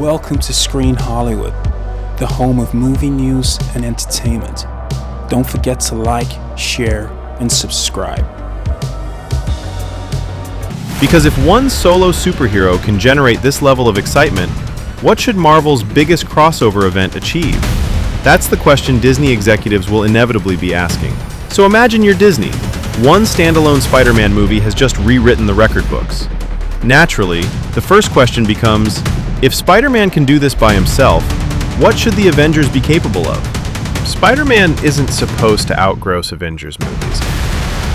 Welcome to Screen Hollywood, the home of movie news and entertainment. Don't forget to like, share, and subscribe. Because if one solo superhero can generate this level of excitement, what should Marvel's biggest crossover event achieve? That's the question Disney executives will inevitably be asking. So imagine you're Disney. One standalone Spider-Man movie has just rewritten the record books. Naturally, the first question becomes, if Spider-Man can do this by himself, what should the Avengers be capable of? Spider-Man isn't supposed to outgross Avengers movies.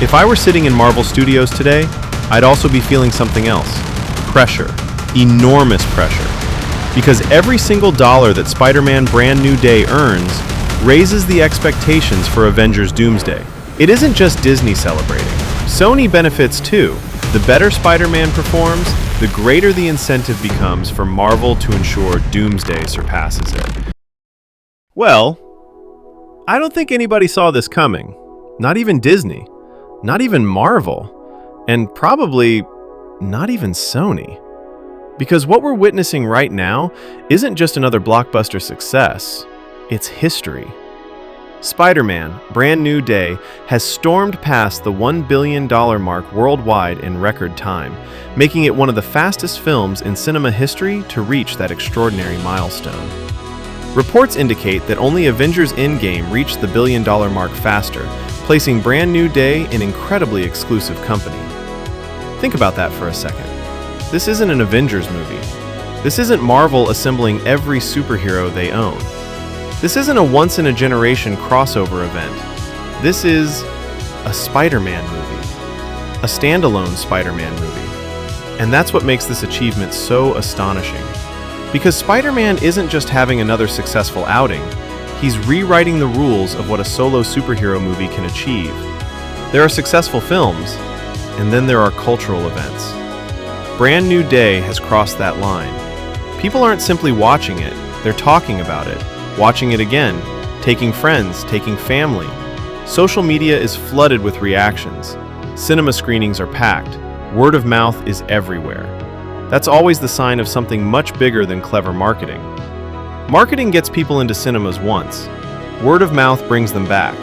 If I were sitting in Marvel Studios today, I'd also be feeling something else. Pressure. Enormous pressure. Because every single dollar that Spider-Man Brand New Day earns raises the expectations for Avengers Doomsday. It isn't just Disney celebrating. Sony benefits too. The better Spider-Man performs, the greater the incentive becomes for Marvel to ensure Doomsday surpasses it. Well, I don't think anybody saw this coming. Not even Disney. Not even Marvel. And probably not even Sony. Because what we're witnessing right now isn't just another blockbuster success, it's history. Spider-Man, Brand New Day, has stormed past the $1 billion mark worldwide in record time, making it one of the fastest films in cinema history to reach that extraordinary milestone. Reports indicate that only Avengers Endgame reached the $1 billion mark faster, placing Brand New Day in incredibly exclusive company. Think about that for a second. This isn't an Avengers movie. This isn't Marvel assembling every superhero they own. This isn't a once-in-a-generation crossover event. This is a Spider-Man movie. A standalone Spider-Man movie. And that's what makes this achievement so astonishing. Because Spider-Man isn't just having another successful outing, he's rewriting the rules of what a solo superhero movie can achieve. There are successful films, and then there are cultural events. Brand New Day has crossed that line. People aren't simply watching it, they're talking about it, watching it again, taking friends, taking family. Social media is flooded with reactions. Cinema screenings are packed. Word of mouth is everywhere. That's always the sign of something much bigger than clever marketing. Marketing gets people into cinemas once. Word of mouth brings them back.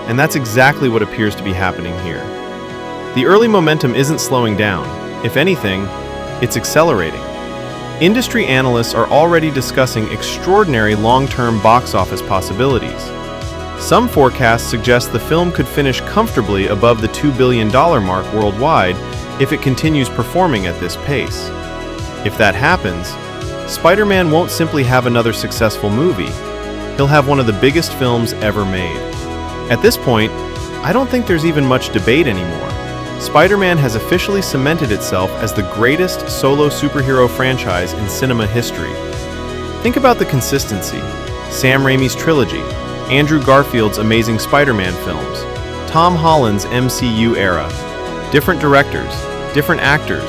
And that's exactly what appears to be happening here. The early momentum isn't slowing down. If anything, it's accelerating. Industry analysts are already discussing extraordinary long-term box office possibilities. Some forecasts suggest the film could finish comfortably above the $2 billion mark worldwide if it continues performing at this pace. If that happens, Spider-Man won't simply have another successful movie. He'll have one of the biggest films ever made. At this point, I don't think there's even much debate anymore. Spider-Man has officially cemented itself as the greatest solo superhero franchise in cinema history. Think about the consistency. Sam Raimi's trilogy, Andrew Garfield's Amazing Spider-Man films, Tom Holland's MCU era. Different directors, different actors,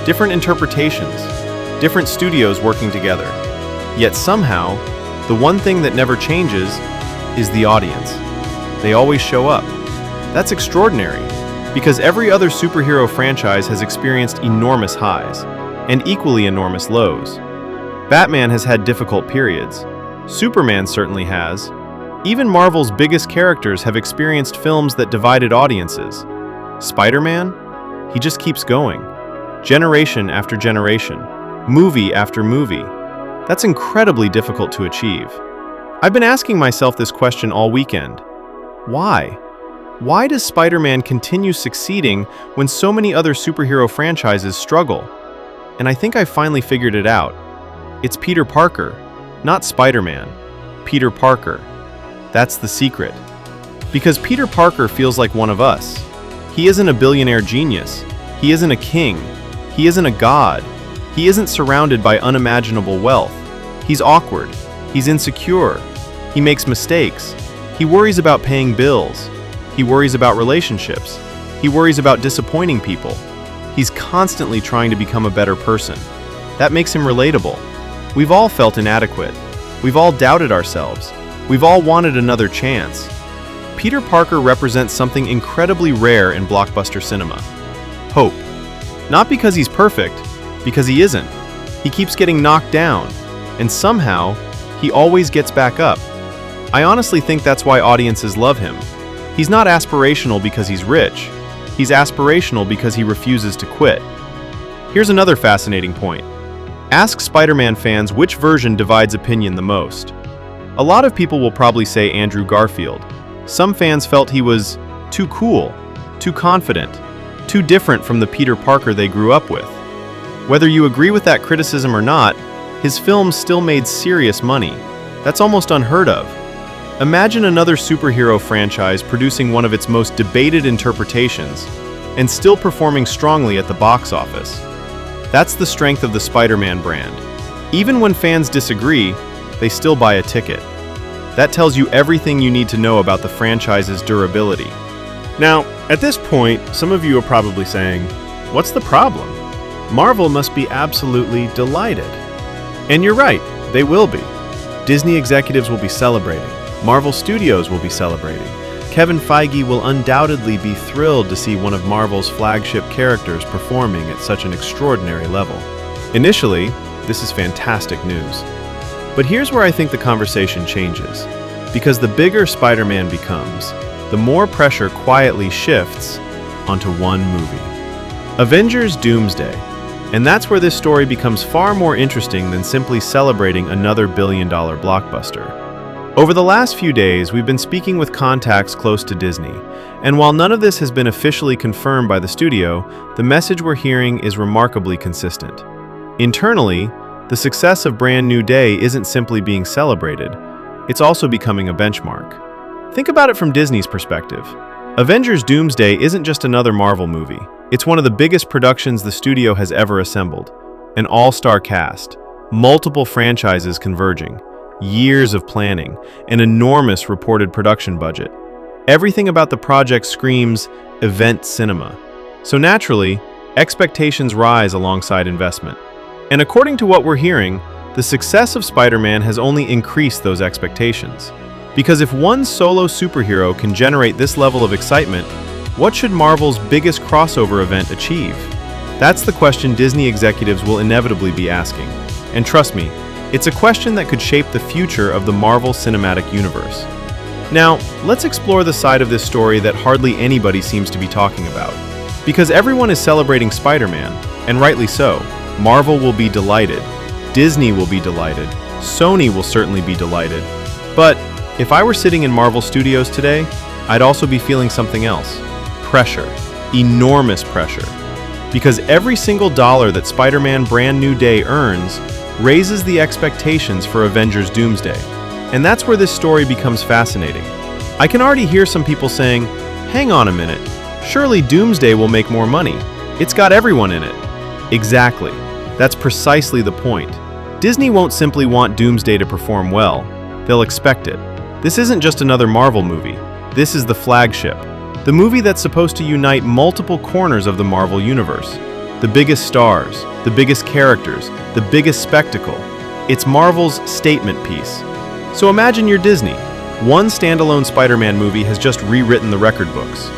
different interpretations, different studios working together. Yet somehow, the one thing that never changes is the audience. They always show up. That's extraordinary. Because every other superhero franchise has experienced enormous highs, and equally enormous lows. Batman has had difficult periods. Superman certainly has. Even Marvel's biggest characters have experienced films that divided audiences. Spider-Man? He just keeps going. Generation after generation. Movie after movie. That's incredibly difficult to achieve. I've been asking myself this question all weekend. Why? Why does Spider-Man continue succeeding when so many other superhero franchises struggle? And I think I finally figured it out. It's Peter Parker, not Spider-Man. Peter Parker. That's the secret. Because Peter Parker feels like one of us. He isn't a billionaire genius. He isn't a king. He isn't a god. He isn't surrounded by unimaginable wealth. He's awkward. He's insecure. He makes mistakes. He worries about paying bills. He worries about relationships. He worries about disappointing people. He's constantly trying to become a better person. That makes him relatable. We've all felt inadequate. We've all doubted ourselves. We've all wanted another chance. Peter Parker represents something incredibly rare in blockbuster cinema. Hope. Not because he's perfect, because he isn't. He keeps getting knocked down, and somehow, he always gets back up. I honestly think that's why audiences love him. He's not aspirational because he's rich. He's aspirational because he refuses to quit. Here's another fascinating point. Ask Spider-Man fans which version divides opinion the most. A lot of people will probably say Andrew Garfield. Some fans felt he was too cool, too confident, too different from the Peter Parker they grew up with. Whether you agree with that criticism or not, his films still made serious money. That's almost unheard of. Imagine another superhero franchise producing one of its most debated interpretations and still performing strongly at the box office. That's the strength of the Spider-Man brand. Even when fans disagree, they still buy a ticket. That tells you everything you need to know about the franchise's durability. Now, at this point, some of you are probably saying, what's the problem? Marvel must be absolutely delighted. And you're right, they will be. Disney executives will be celebrating. Marvel Studios will be celebrating. Kevin Feige will undoubtedly be thrilled to see one of Marvel's flagship characters performing at such an extraordinary level. Initially, this is fantastic news. But here's where I think the conversation changes. Because the bigger Spider-Man becomes, the more pressure quietly shifts onto one movie. Avengers Doomsday. And that's where this story becomes far more interesting than simply celebrating another billion-dollar blockbuster. Over the last few days, we've been speaking with contacts close to Disney, and while none of this has been officially confirmed by the studio, the message we're hearing is remarkably consistent. Internally, the success of Brand New Day isn't simply being celebrated, it's also becoming a benchmark. Think about it from Disney's perspective. Avengers Doomsday isn't just another Marvel movie. It's one of the biggest productions the studio has ever assembled. An all-star cast, multiple franchises converging, years of planning, an enormous reported production budget. Everything about the project screams event cinema. So naturally, expectations rise alongside investment. And according to what we're hearing, the success of Spider-Man has only increased those expectations. Because if one solo superhero can generate this level of excitement, what should Marvel's biggest crossover event achieve? That's the question Disney executives will inevitably be asking. And trust me, it's a question that could shape the future of the Marvel Cinematic Universe. Now, let's explore the side of this story that hardly anybody seems to be talking about. Because everyone is celebrating Spider-Man, and rightly so. Marvel will be delighted, Disney will be delighted, Sony will certainly be delighted. But if I were sitting in Marvel Studios today, I'd also be feeling something else. Pressure. Enormous pressure. Because every single dollar that Spider-Man Brand New Day earns raises the expectations for Avengers Doomsday. And that's where this story becomes fascinating. I can already hear some people saying, hang on a minute, surely Doomsday will make more money. It's got everyone in it. Exactly. That's precisely the point. Disney won't simply want Doomsday to perform well. They'll expect it. This isn't just another Marvel movie. This is the flagship. The movie that's supposed to unite multiple corners of the Marvel Universe. The biggest stars, the biggest characters, the biggest spectacle. It's Marvel's statement piece. So imagine you're Disney. One standalone Spider-Man movie has just rewritten the record books.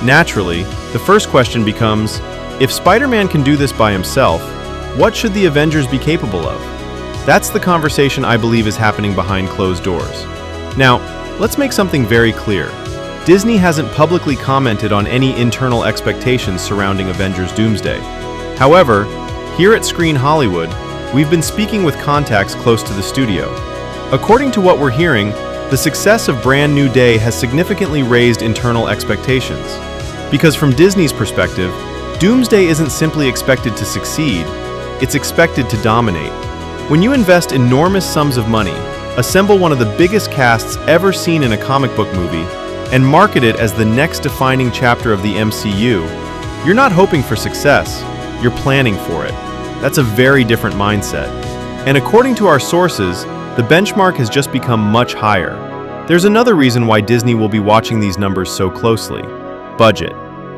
Naturally, the first question becomes, if Spider-Man can do this by himself, what should the Avengers be capable of? That's the conversation I believe is happening behind closed doors. Now, let's make something very clear. Disney hasn't publicly commented on any internal expectations surrounding Avengers Doomsday. However, here at Screen Hollywood, we've been speaking with contacts close to the studio. According to what we're hearing, the success of Brand New Day has significantly raised internal expectations. Because from Disney's perspective, Doomsday isn't simply expected to succeed, it's expected to dominate. When you invest enormous sums of money, assemble one of the biggest casts ever seen in a comic book movie, and market it as the next defining chapter of the MCU, you're not hoping for success, you're planning for it. That's a very different mindset. And according to our sources, the benchmark has just become much higher. There's another reason why Disney will be watching these numbers so closely. Budget.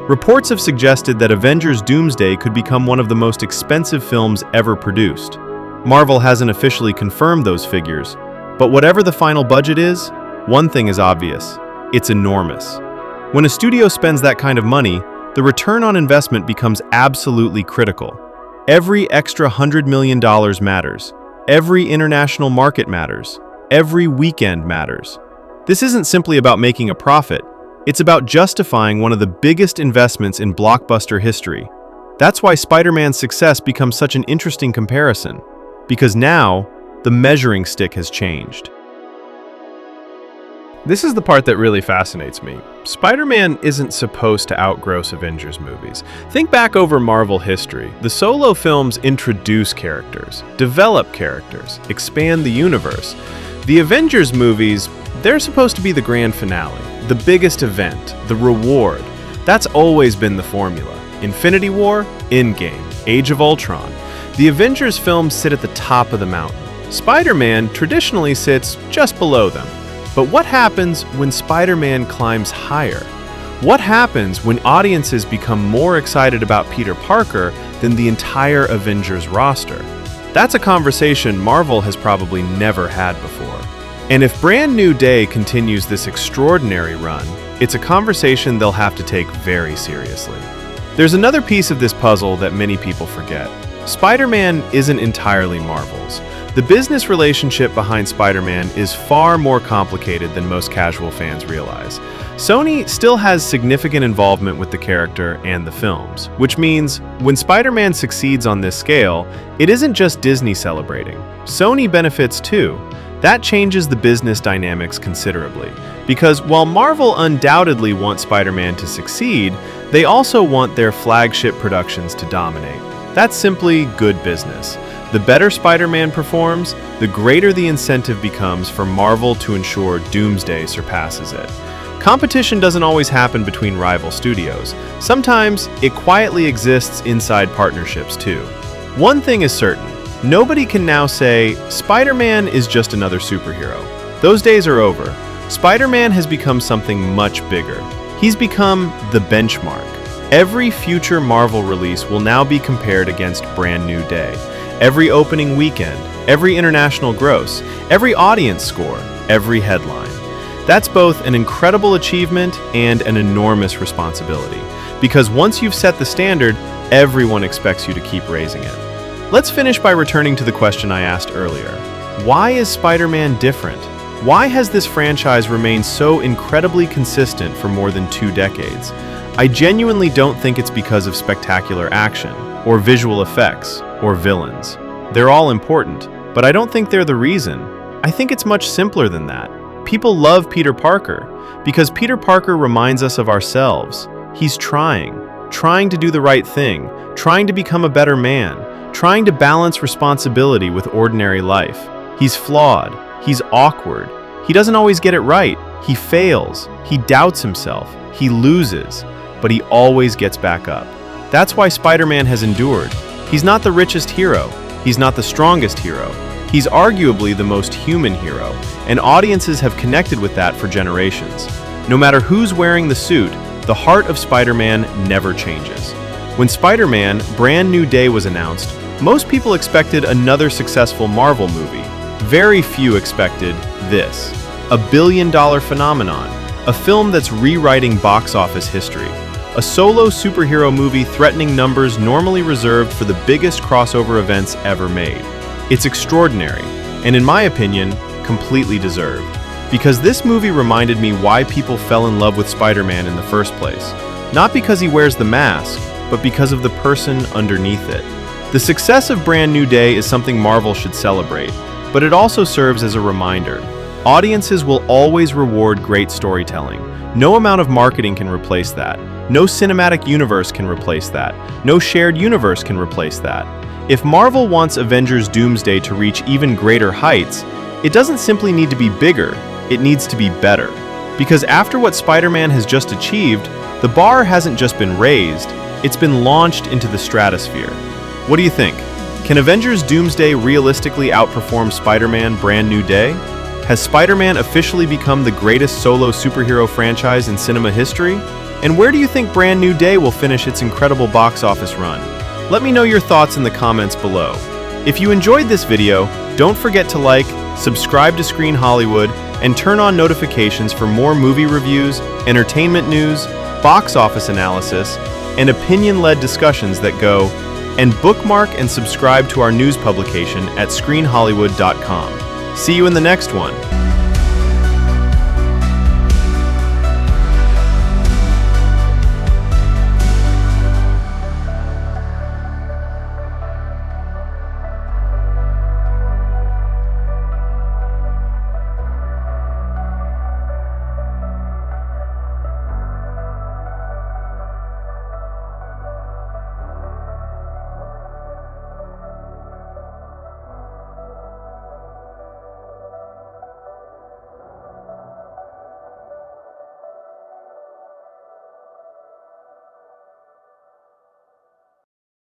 Reports have suggested that Avengers Doomsday could become one of the most expensive films ever produced. Marvel hasn't officially confirmed those figures, but whatever the final budget is, one thing is obvious. It's enormous. When a studio spends that kind of money, the return on investment becomes absolutely critical. Every extra $100 million matters. Every international market matters. Every weekend matters. This isn't simply about making a profit. It's about justifying one of the biggest investments in blockbuster history. That's why Spider-Man's success becomes such an interesting comparison, because now the measuring stick has changed. This is the part that really fascinates me. Spider-Man isn't supposed to outgross Avengers movies. Think back over Marvel history. The solo films introduce characters, develop characters, expand the universe. The Avengers movies, they're supposed to be the grand finale, the biggest event, the reward. That's always been the formula. Infinity War, Endgame, Age of Ultron. The Avengers films sit at the top of the mountain. Spider-Man traditionally sits just below them. But what happens when Spider-Man climbs higher? What happens when audiences become more excited about Peter Parker than the entire Avengers roster? That's a conversation Marvel has probably never had before. And if Brand New Day continues this extraordinary run, it's a conversation they'll have to take very seriously. There's another piece of this puzzle that many people forget. Spider-Man isn't entirely Marvel's. The business relationship behind Spider-Man is far more complicated than most casual fans realize. Sony still has significant involvement with the character and the films, which means when Spider-Man succeeds on this scale, it isn't just Disney celebrating. Sony benefits too. That changes the business dynamics considerably, because while Marvel undoubtedly wants Spider-Man to succeed, they also want their flagship productions to dominate. That's simply good business. The better Spider-Man performs, the greater the incentive becomes for Marvel to ensure Doomsday surpasses it. Competition doesn't always happen between rival studios. Sometimes it quietly exists inside partnerships too. One thing is certain, nobody can now say, Spider-Man is just another superhero. Those days are over. Spider-Man has become something much bigger. He's become the benchmark. Every future Marvel release will now be compared against Brand New Day. Every opening weekend, every international gross, every audience score, every headline. That's both an incredible achievement and an enormous responsibility, because once you've set the standard, everyone expects you to keep raising it. Let's finish by returning to the question I asked earlier. Why is Spider-Man different? Why has this franchise remained so incredibly consistent for more than 2 decades? I genuinely don't think it's because of spectacular action, or visual effects, or villains. They're all important, but I don't think they're the reason. I think it's much simpler than that. People love Peter Parker because Peter Parker reminds us of ourselves. He's trying to do the right thing, trying to become a better man, trying to balance responsibility with ordinary life. He's flawed, he's awkward, he doesn't always get it right, he fails, he doubts himself, he loses, but he always gets back up. That's why Spider-Man has endured. He's not the richest hero. He's not the strongest hero. He's arguably the most human hero, and audiences have connected with that for generations. No matter who's wearing the suit, the heart of Spider-Man never changes. When Spider-Man: Brand New Day was announced, most people expected another successful Marvel movie. Very few expected this. A billion-dollar phenomenon, a film that's rewriting box office history. A solo superhero movie threatening numbers normally reserved for the biggest crossover events ever made. It's extraordinary, and in my opinion, completely deserved. Because this movie reminded me why people fell in love with Spider-Man in the first place. Not because he wears the mask, but because of the person underneath it. The success of Brand New Day is something Marvel should celebrate, but it also serves as a reminder. Audiences will always reward great storytelling. No amount of marketing can replace that. No cinematic universe can replace that. No shared universe can replace that. If Marvel wants Avengers Doomsday to reach even greater heights, it doesn't simply need to be bigger, it needs to be better. Because after what Spider-Man has just achieved, the bar hasn't just been raised, it's been launched into the stratosphere. What do you think? Can Avengers Doomsday realistically outperform Spider-Man: Brand New Day? Has Spider-Man officially become the greatest solo superhero franchise in cinema history? And where do you think Brand New Day will finish its incredible box office run? Let me know your thoughts in the comments below. If you enjoyed this video, don't forget to like, subscribe to Screen Hollywood, and turn on notifications for more movie reviews, entertainment news, box office analysis, and opinion-led discussions that go And bookmark and subscribe to our news publication at screenhollywood.com. See you in the next one.